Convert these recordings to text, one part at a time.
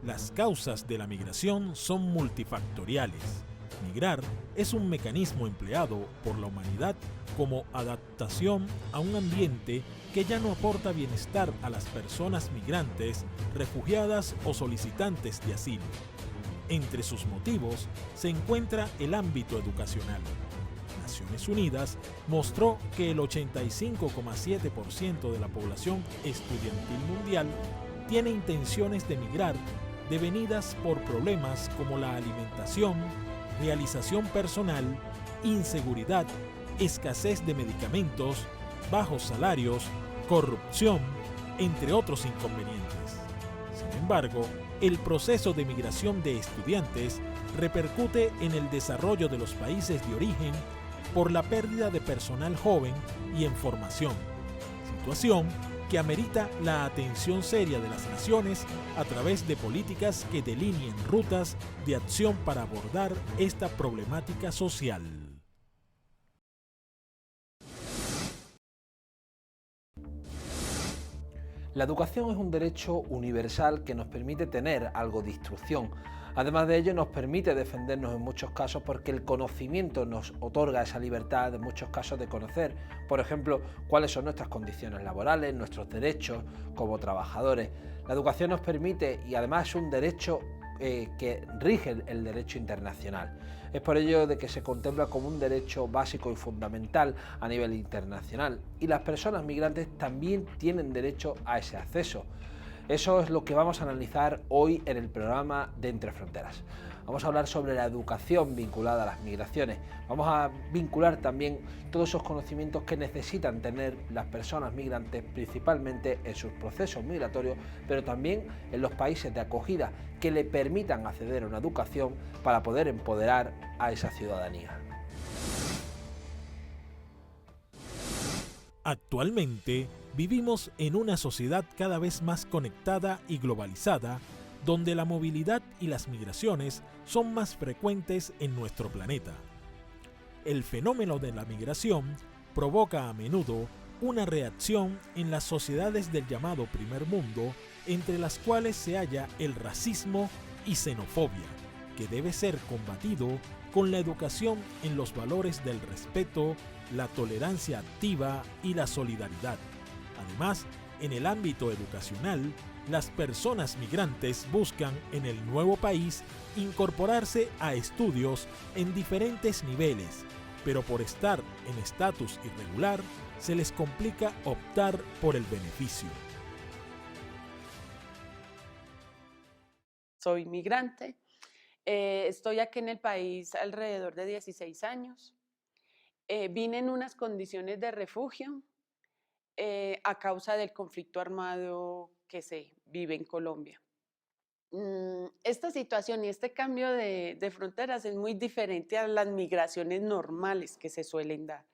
Las causas de la migración son multifactoriales. Migrar es un mecanismo empleado por la humanidad como adaptación a un ambiente que ya no aporta bienestar a las personas migrantes, refugiadas o solicitantes de asilo. Entre sus motivos se encuentra el ámbito educacional. Naciones Unidas mostró que el 85,7% de la población estudiantil mundial tiene intenciones de migrar devenidas por problemas como la alimentación, realización personal, inseguridad, escasez de medicamentos, bajos salarios, corrupción, entre otros inconvenientes. Sin embargo, el proceso de migración de estudiantes repercute en el desarrollo de los países de origen por la pérdida de personal joven y en formación, situación que amerita la atención seria de las naciones a través de políticas que delineen rutas de acción para abordar esta problemática social. La educación es un derecho universal que nos permite tener algo de instrucción. Además de ello, nos permite defendernos en muchos casos porque el conocimiento nos otorga esa libertad en muchos casos de conocer, por ejemplo, cuáles son nuestras condiciones laborales, nuestros derechos como trabajadores. La educación nos permite, y además es un derecho que rige el derecho internacional. Es por ello de que se contempla como un derecho básico y fundamental a nivel internacional, y las personas migrantes también tienen derecho a ese acceso. Eso es lo que vamos a analizar hoy en el programa de Entre Fronteras. Vamos a hablar sobre la educación vinculada a las migraciones. Vamos a vincular también todos esos conocimientos que necesitan tener las personas migrantes, principalmente en sus procesos migratorios, pero también en los países de acogida, que le permitan acceder a una educación para poder empoderar a esa ciudadanía. Actualmente vivimos en una sociedad cada vez más conectada y globalizada, donde la movilidad y las migraciones son más frecuentes en nuestro planeta. El fenómeno de la migración provoca a menudo una reacción en las sociedades del llamado primer mundo, entre las cuales se halla el racismo y xenofobia, que debe ser combatido con la educación en los valores del respeto, la tolerancia activa y la solidaridad. Además, en el ámbito educacional, las personas migrantes buscan en el nuevo país incorporarse a estudios en diferentes niveles, pero por estar en estatus irregular, se les complica optar por el beneficio. Soy migrante, estoy aquí en el país alrededor de 16 años. Vine en unas condiciones de refugio a causa del conflicto armado que se vive en Colombia. Esta situación y este cambio de fronteras es muy diferente a las migraciones normales que se suelen dar,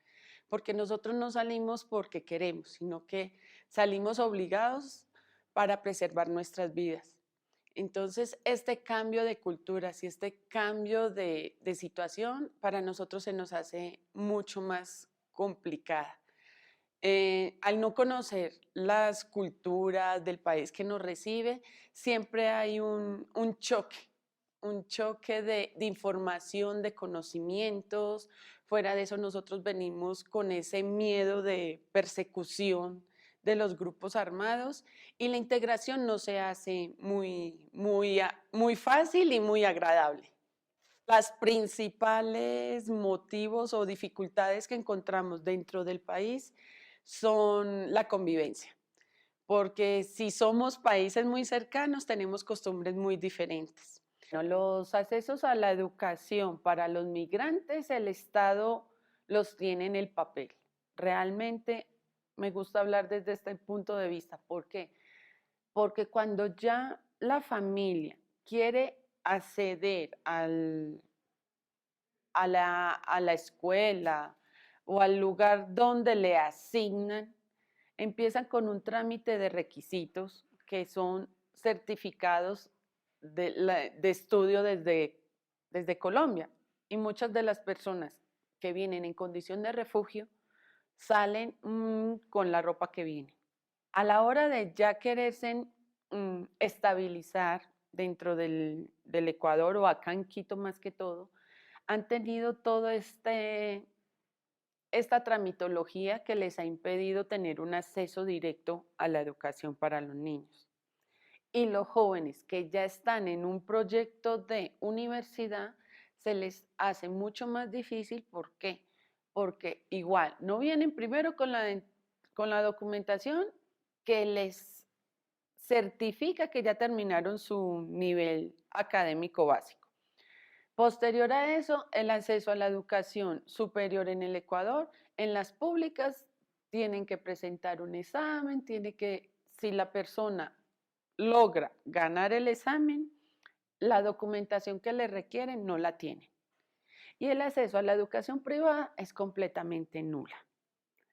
porque nosotros no salimos porque queremos, sino que salimos obligados para preservar nuestras vidas. Entonces, este cambio de culturas y este cambio de situación para nosotros se nos hace mucho más complicada. Al no conocer las culturas del país que nos recibe, siempre hay un choque de información, de conocimientos. Fuera de eso, nosotros venimos con ese miedo de persecución de los grupos armados y la integración no se hace muy fácil y muy agradable. Las principales motivos o dificultades que encontramos dentro del país son la convivencia, porque si somos países muy cercanos, tenemos costumbres muy diferentes. Los accesos a la educación para los migrantes, el Estado los tiene en el papel. Realmente me gusta hablar desde este punto de vista. ¿Por qué? Porque cuando ya la familia quiere acceder a la escuela o al lugar donde le asignan, empiezan con un trámite de requisitos que son certificados de estudio desde Colombia. Y muchas de las personas que vienen en condición de refugio salen con la ropa que viene. A la hora de ya quererse estabilizar dentro del Ecuador, o acá en Quito más que todo, han tenido todo esta tramitología que les ha impedido tener un acceso directo a la educación para los niños. Y los jóvenes que ya están en un proyecto de universidad, se les hace mucho más difícil. ¿Por qué? Porque igual no vienen primero con la documentación que les certifica que ya terminaron su nivel académico básico. Posterior a eso, el acceso a la educación superior en el Ecuador, en las públicas, tienen que presentar un examen, si la persona logra ganar el examen, la documentación que le requieren no la tienen. Y el acceso a la educación privada es completamente nula.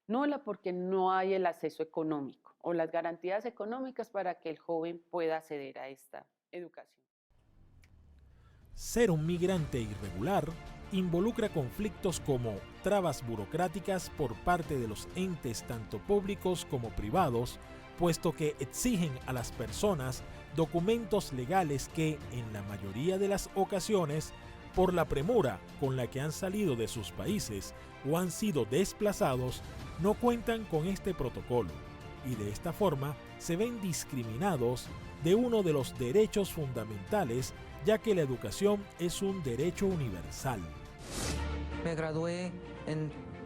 Nula porque no hay el acceso económico o las garantías económicas para que el joven pueda acceder a esta educación. Ser un migrante irregular involucra conflictos como trabas burocráticas por parte de los entes tanto públicos como privados, puesto que exigen a las personas documentos legales que, en la mayoría de las ocasiones, por la premura con la que han salido de sus países o han sido desplazados, no cuentan con este protocolo, y de esta forma se ven discriminados de uno de los derechos fundamentales, ya que la educación es un derecho universal. Me gradué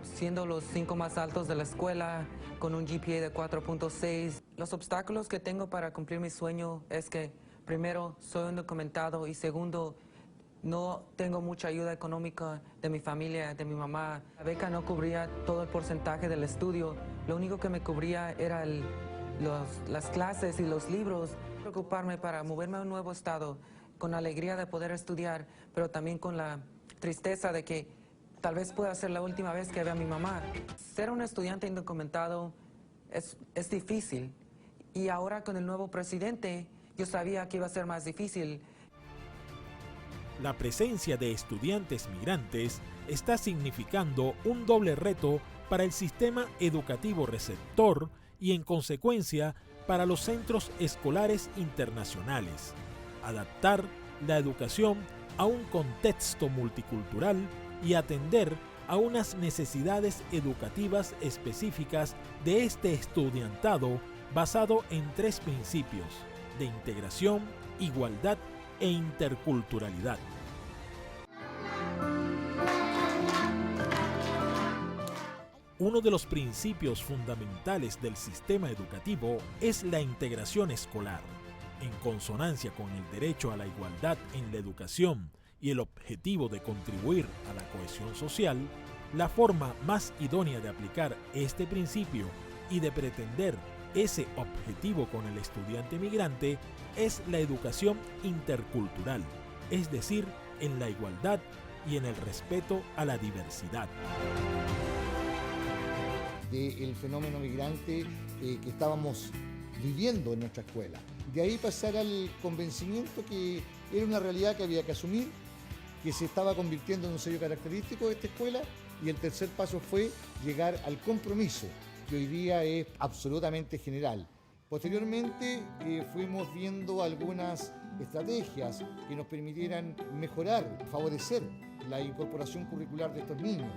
siendo los 5 más altos de la escuela, con un GPA de 4.6. Los obstáculos que tengo para cumplir mi sueño es que, primero, soy undocumentado y segundo, no tengo mucha ayuda económica de mi familia, de mi mamá. La beca no cubría todo el porcentaje del estudio. Lo único que me cubría era las clases y los libros. Preocuparme para moverme a un nuevo estado, con la alegría de poder estudiar, pero también con la tristeza de que tal vez pueda ser la última vez que vea a mi mamá. Ser un estudiante indocumentado es difícil, y ahora con el nuevo presidente yo sabía que iba a ser más difícil. La presencia de estudiantes migrantes está significando un doble reto para el sistema educativo receptor y, en consecuencia, para los centros escolares internacionales. Adaptar la educación a un contexto multicultural y atender a unas necesidades educativas específicas de este estudiantado basado en 3 principios: de integración, igualdad e interculturalidad. Uno de los principios fundamentales del sistema educativo es la integración escolar. En consonancia con el derecho a la igualdad en la educación y el objetivo de contribuir a la cohesión social, la forma más idónea de aplicar este principio y de pretender ese objetivo con el estudiante migrante es la educación intercultural, es decir, en la igualdad y en el respeto a la diversidad. Del fenómeno migrante que estábamos viviendo en nuestra escuela. De ahí pasar al convencimiento que era una realidad que había que asumir, que se estaba convirtiendo en un sello característico de esta escuela, y el tercer paso fue llegar al compromiso, que hoy día es absolutamente general. Posteriormente fuimos viendo algunas estrategias que nos permitieran mejorar, favorecer la incorporación curricular de estos niños.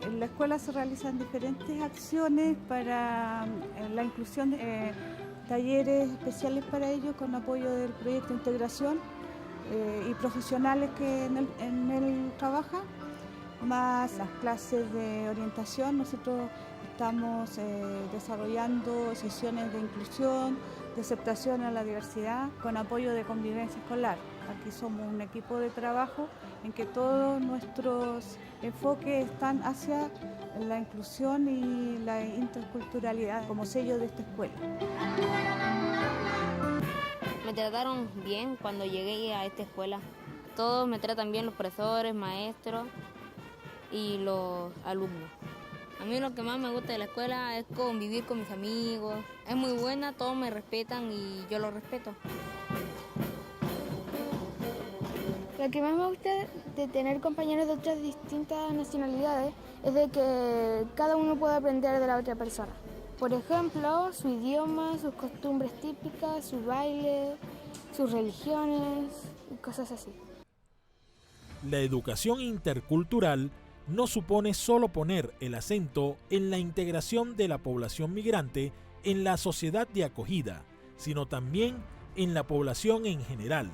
En la escuela se realizan diferentes acciones para la inclusión de talleres especiales para ellos con apoyo del proyecto de integración y profesionales que en él trabajan, más las clases de orientación. Nosotros estamos desarrollando sesiones de inclusión, de aceptación a la diversidad con apoyo de convivencia escolar. Aquí somos un equipo de trabajo en que todos nuestros enfoques están hacia la inclusión y la interculturalidad como sello de esta escuela. Me trataron bien cuando llegué a esta escuela. Todos me tratan bien, los profesores, maestros y los alumnos. A mí lo que más me gusta de la escuela es convivir con mis amigos. Es muy buena, todos me respetan y yo los respeto. Lo que más me gusta de tener compañeros de otras distintas nacionalidades es de que cada uno puede aprender de la otra persona. Por ejemplo, su idioma, sus costumbres típicas, su baile, sus religiones y cosas así. La educación intercultural no supone solo poner el acento en la integración de la población migrante en la sociedad de acogida, sino también en la población en general.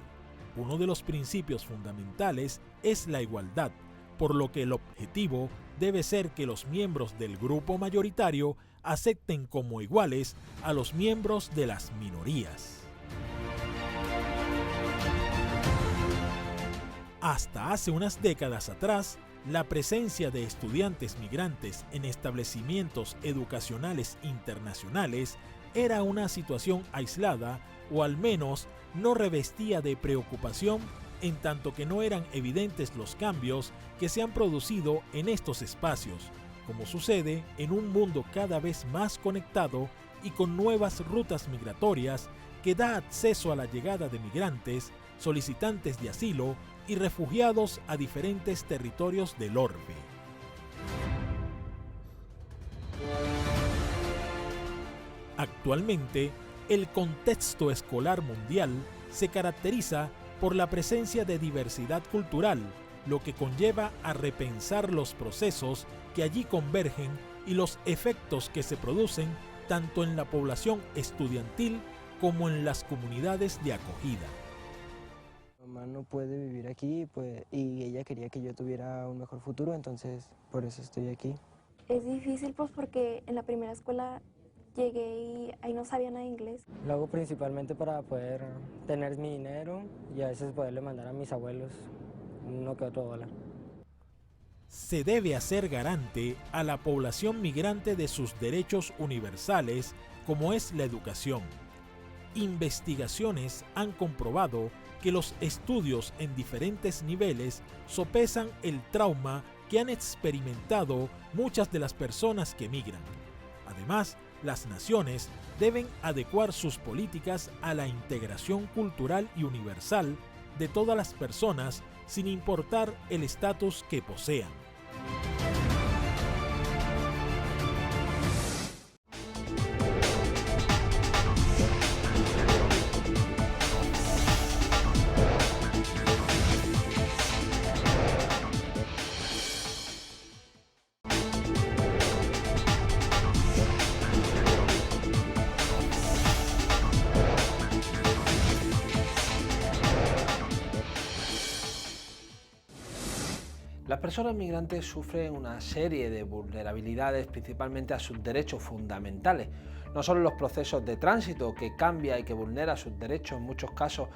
Uno de los principios fundamentales es la igualdad, por lo que el objetivo debe ser que los miembros del grupo mayoritario acepten como iguales a los miembros de las minorías. Hasta hace unas décadas atrás, la presencia de estudiantes migrantes en establecimientos educacionales internacionales era una situación aislada o al menos no revestía de preocupación, en tanto que no eran evidentes los cambios que se han producido en estos espacios, como sucede en un mundo cada vez más conectado y con nuevas rutas migratorias que da acceso a la llegada de migrantes, solicitantes de asilo y refugiados a diferentes territorios del orbe. Actualmente, el contexto escolar mundial se caracteriza por la presencia de diversidad cultural, lo que conlleva a repensar los procesos que allí convergen y los efectos que se producen tanto en la población estudiantil como en las comunidades de acogida. Mi mamá no puede vivir aquí y ella quería que yo tuviera un mejor futuro, entonces por eso estoy aquí. Es difícil pues porque en la primera escuela llegué y ahí no sabía nada de inglés. Lo hago principalmente para poder tener mi dinero y a veces poderle mandar a mis abuelos uno que otro dólar. Se debe hacer garante a la población migrante de sus derechos universales, como es la educación. Investigaciones han comprobado que los estudios en diferentes niveles sopesan el trauma que han experimentado muchas de las personas que migran. Además, las naciones deben adecuar sus políticas a la integración cultural y universal de todas las personas sin importar el estatus que posean. Las personas migrantes sufren una serie de vulnerabilidades, principalmente a sus derechos fundamentales. No solo los procesos de tránsito, que cambia y que vulnera sus derechos en muchos casos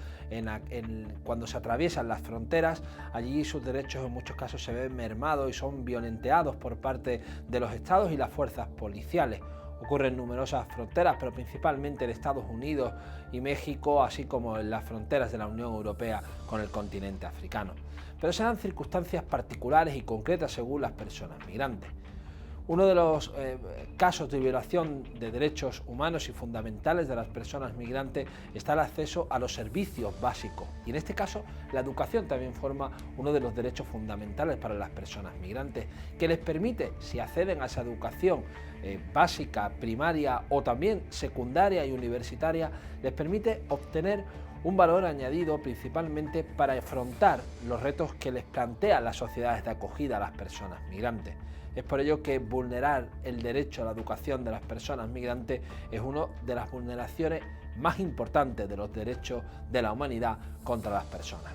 cuando se atraviesan las fronteras, allí sus derechos en muchos casos se ven mermados y son violenteados por parte de los estados y las fuerzas policiales. Ocurre en numerosas fronteras, pero principalmente en Estados Unidos y México, así como en las fronteras de la Unión Europea con el continente africano. Pero serán circunstancias particulares y concretas según las personas migrantes. Uno de los casos de violación de derechos humanos y fundamentales de las personas migrantes está el acceso a los servicios básicos. Y en este caso, la educación también forma uno de los derechos fundamentales para las personas migrantes, que les permite, si acceden a esa educación básica, primaria o también secundaria y universitaria, les permite obtener un valor añadido principalmente para afrontar los retos que les plantean las sociedades de acogida a las personas migrantes. Es por ello que vulnerar el derecho a la educación de las personas migrantes es una de las vulneraciones más importantes de los derechos de la humanidad contra las personas.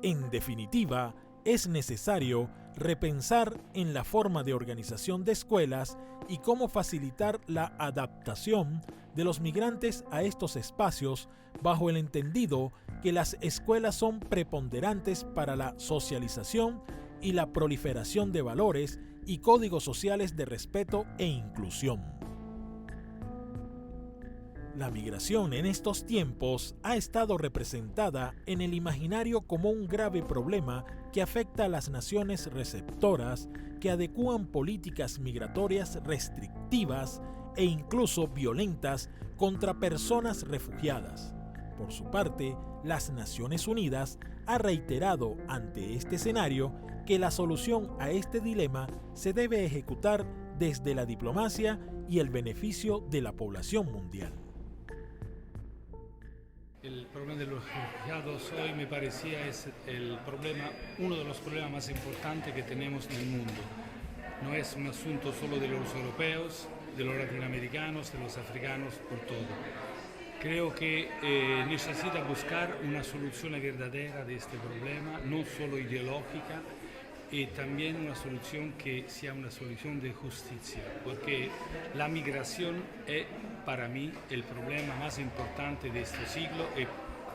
En definitiva, es necesario repensar en la forma de organización de escuelas y cómo facilitar la adaptación de los migrantes a estos espacios bajo el entendido que las escuelas son preponderantes para la socialización y la proliferación de valores y códigos sociales de respeto e inclusión. La migración en estos tiempos ha estado representada en el imaginario como un grave problema que afecta a las naciones receptoras que adecúan políticas migratorias restrictivas e incluso violentas contra personas refugiadas. Por su parte, las Naciones Unidas ha reiterado ante este escenario que la solución a este dilema se debe ejecutar desde la diplomacia y el beneficio de la población mundial. El problema de los refugiados hoy me parecía es uno de los problemas más importantes que tenemos en el mundo. No es un asunto solo de los europeos, de los latinoamericanos, de los africanos, por todo. Creo que necesita buscar una solución verdadera de este problema, no solo ideológica, y también una solución que sea una solución de justicia, porque la migración es para mí el problema más importante de este siglo y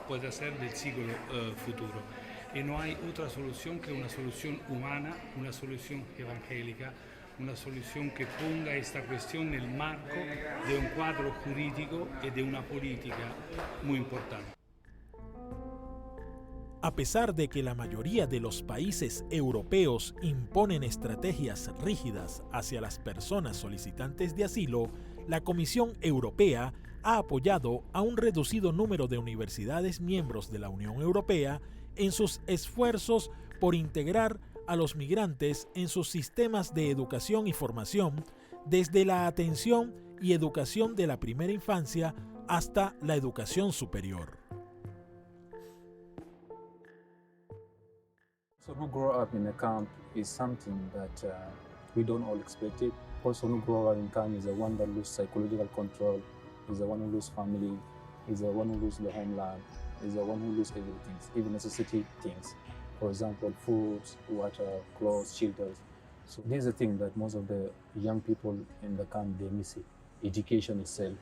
puede ser del siglo futuro. Y no hay otra solución que una solución humana, una solución evangélica, una solución que ponga esta cuestión en el marco de un cuadro jurídico y de una política muy importante. A pesar de que la mayoría de los países europeos imponen estrategias rígidas hacia las personas solicitantes de asilo, la Comisión Europea ha apoyado a un reducido número de universidades miembros de la Unión Europea en sus esfuerzos por integrar a los migrantes en sus sistemas de educación y formación, desde la atención y educación de la primera infancia hasta la educación superior. Person who grow up in a camp is something that we don't all expect it. Person who grow up in camp is the one that loses psychological control, is the one who loses family, is the one who loses the homeland, is the one who loses everything, even necessity things. For example, food, water, clothes, shelters. So this is the thing that most of the young people in the camp, they miss it. Education itself.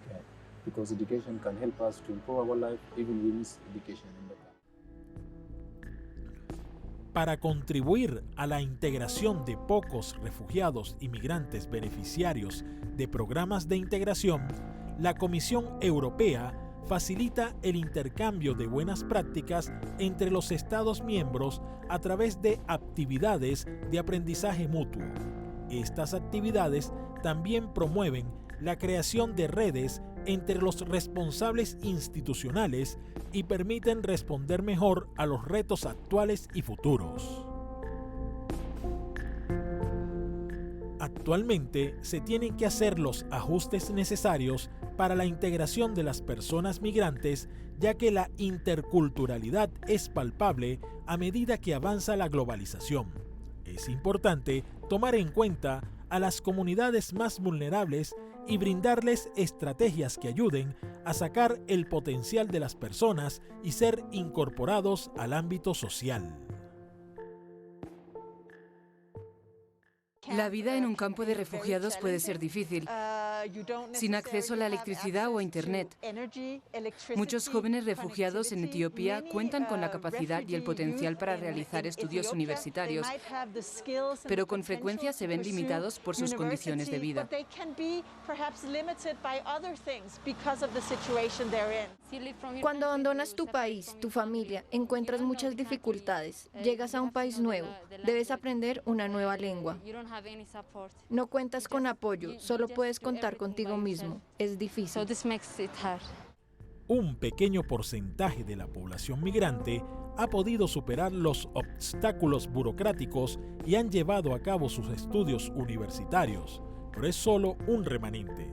Okay? Because education can help us to improve our life, even we miss education in the camp. Para contribuir a la integración de pocos refugiados y migrantes beneficiarios de programas de integración, la Comisión Europea facilita el intercambio de buenas prácticas entre los Estados miembros a través de actividades de aprendizaje mutuo. Estas actividades también promueven la creación de redes entre los responsables institucionales y permiten responder mejor a los retos actuales y futuros. Actualmente se tienen que hacer los ajustes necesarios para la integración de las personas migrantes, ya que la interculturalidad es palpable a medida que avanza la globalización. Es importante tomar en cuenta a las comunidades más vulnerables y brindarles estrategias que ayuden a sacar el potencial de las personas y ser incorporados al ámbito social. La vida en un campo de refugiados puede ser difícil, sin acceso a la electricidad o a Internet. Muchos jóvenes refugiados en Etiopía cuentan con la capacidad y el potencial para realizar estudios universitarios, pero con frecuencia se ven limitados por sus condiciones de vida. Cuando abandonas tu país, tu familia, encuentras muchas dificultades. Llegas a un país nuevo, debes aprender una nueva lengua. No cuentas con apoyo, solo puedes contar contigo mismo. Es difícil. Un pequeño porcentaje de la población migrante ha podido superar los obstáculos burocráticos y han llevado a cabo sus estudios universitarios, pero es solo un remanente.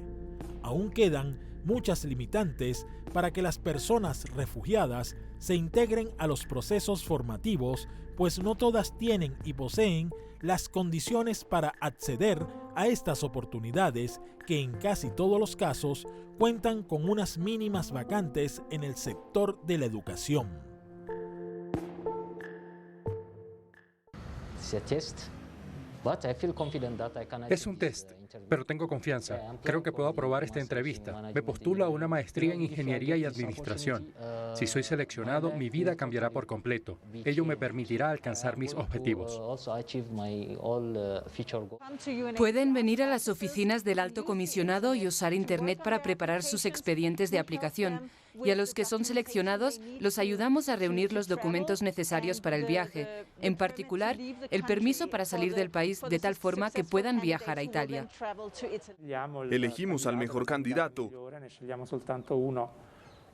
Aún quedan muchas limitantes para que las personas refugiadas se integren a los procesos formativos, pues no todas tienen y poseen las condiciones para acceder a estas oportunidades que en casi todos los casos cuentan con unas mínimas vacantes en el sector de la educación. Es un test, pero tengo confianza. Creo que puedo aprobar esta entrevista. Me postulo a una maestría en Ingeniería y Administración. Si soy seleccionado, mi vida cambiará por completo. Ello me permitirá alcanzar mis objetivos. Pueden venir a las oficinas del Alto Comisionado y usar Internet para preparar sus expedientes de aplicación. Y a los que son seleccionados, los ayudamos a reunir los documentos necesarios para el viaje, en particular, el permiso para salir del país de tal forma que puedan viajar a Italia. Elegimos al mejor candidato.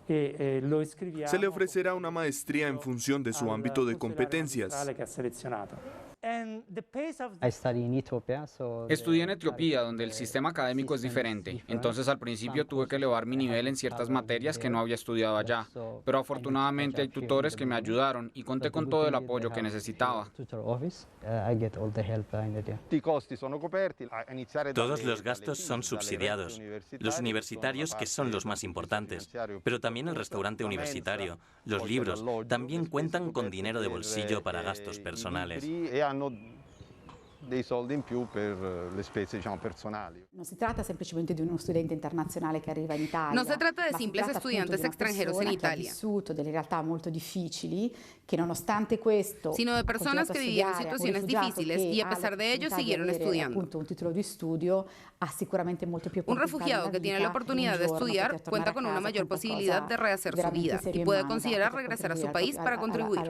Se le ofrecerá una maestría en función de su ámbito de competencias. Estudié en Etiopía, donde el sistema académico es diferente. Entonces, al principio tuve que elevar mi nivel en ciertas materias que no había estudiado allá. Pero afortunadamente hay tutores que me ayudaron y conté con todo el apoyo que necesitaba. Todos los gastos son subsidiados. Los universitarios, que son los más importantes, pero también el restaurante universitario, los libros, también cuentan con dinero de bolsillo para gastos personales. No se trata simplemente de un estudiante internacional que arriva en Italia. No se trata de simples estudiantes extranjeros en Italia, sino de personas que vivieron situaciones difíciles y a pesar de ello siguieron estudiando. Un refugiado que tiene la oportunidad de estudiar cuenta con una mayor posibilidad de rehacer su vida y puede considerar regresar a su país para contribuir.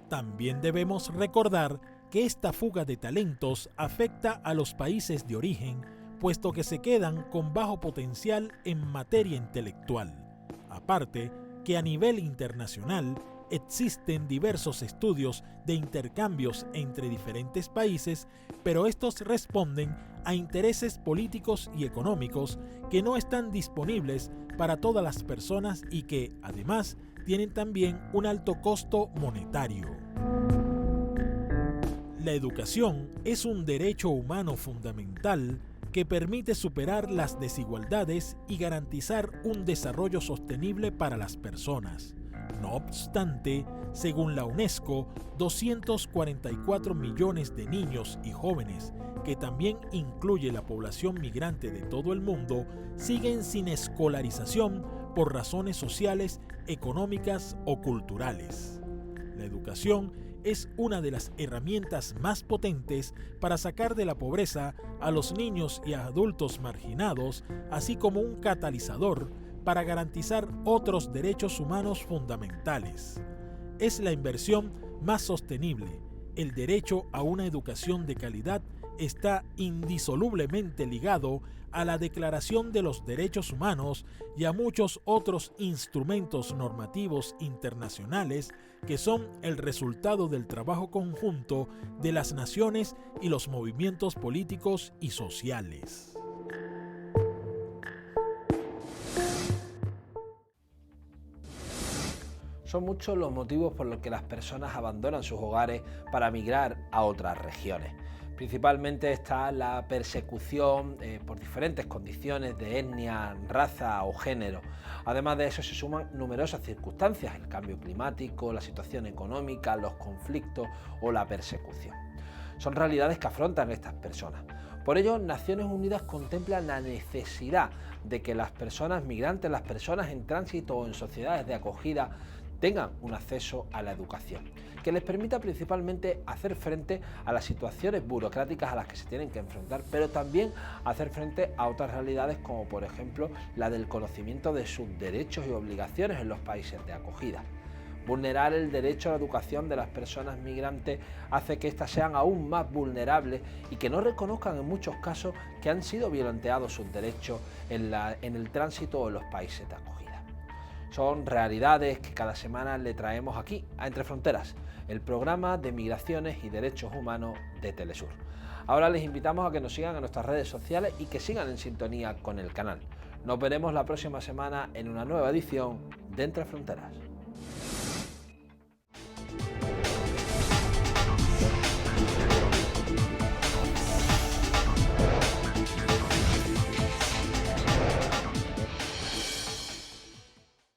También debemos recordar que esta fuga de talentos afecta a los países de origen, puesto que se quedan con bajo potencial en materia intelectual. Aparte, que a nivel internacional existen diversos estudios de intercambios entre diferentes países, pero estos responden a intereses políticos y económicos que no están disponibles para todas las personas y que, además, tienen también un alto costo monetario. La educación es un derecho humano fundamental que permite superar las desigualdades y garantizar un desarrollo sostenible para las personas. No obstante, según la UNESCO, 244 millones de niños y jóvenes, que también incluye la población migrante de todo el mundo, siguen sin escolarización por razones sociales, económicas o culturales. La educación es una de las herramientas más potentes para sacar de la pobreza a los niños y adultos marginados, así como un catalizador para garantizar otros derechos humanos fundamentales. Es la inversión más sostenible. El derecho a una educación de calidad está indisolublemente ligado a la Declaración de los Derechos Humanos y a muchos otros instrumentos normativos internacionales que son el resultado del trabajo conjunto de las naciones y los movimientos políticos y sociales. Son muchos los motivos por los que las personas abandonan sus hogares para migrar a otras regiones. Principalmente está la persecución por diferentes condiciones de etnia, raza o género. Además de eso se suman numerosas circunstancias, el cambio climático, la situación económica, los conflictos o la persecución. Son realidades que afrontan estas personas. Por ello, Naciones Unidas contempla la necesidad de que las personas migrantes, las personas en tránsito o en sociedades de acogida tengan un acceso a la educación, que les permita principalmente hacer frente a las situaciones burocráticas a las que se tienen que enfrentar, pero también hacer frente a otras realidades como por ejemplo la del conocimiento de sus derechos y obligaciones en los países de acogida. Vulnerar el derecho a la educación de las personas migrantes hace que éstas sean aún más vulnerables y que no reconozcan en muchos casos que han sido violenteados sus derechos en el tránsito o en los países de acogida. Son realidades que cada semana le traemos aquí, a Entre Fronteras, el programa de migraciones y derechos humanos de Telesur. Ahora les invitamos a que nos sigan en nuestras redes sociales y que sigan en sintonía con el canal. Nos veremos la próxima semana en una nueva edición de Entre Fronteras.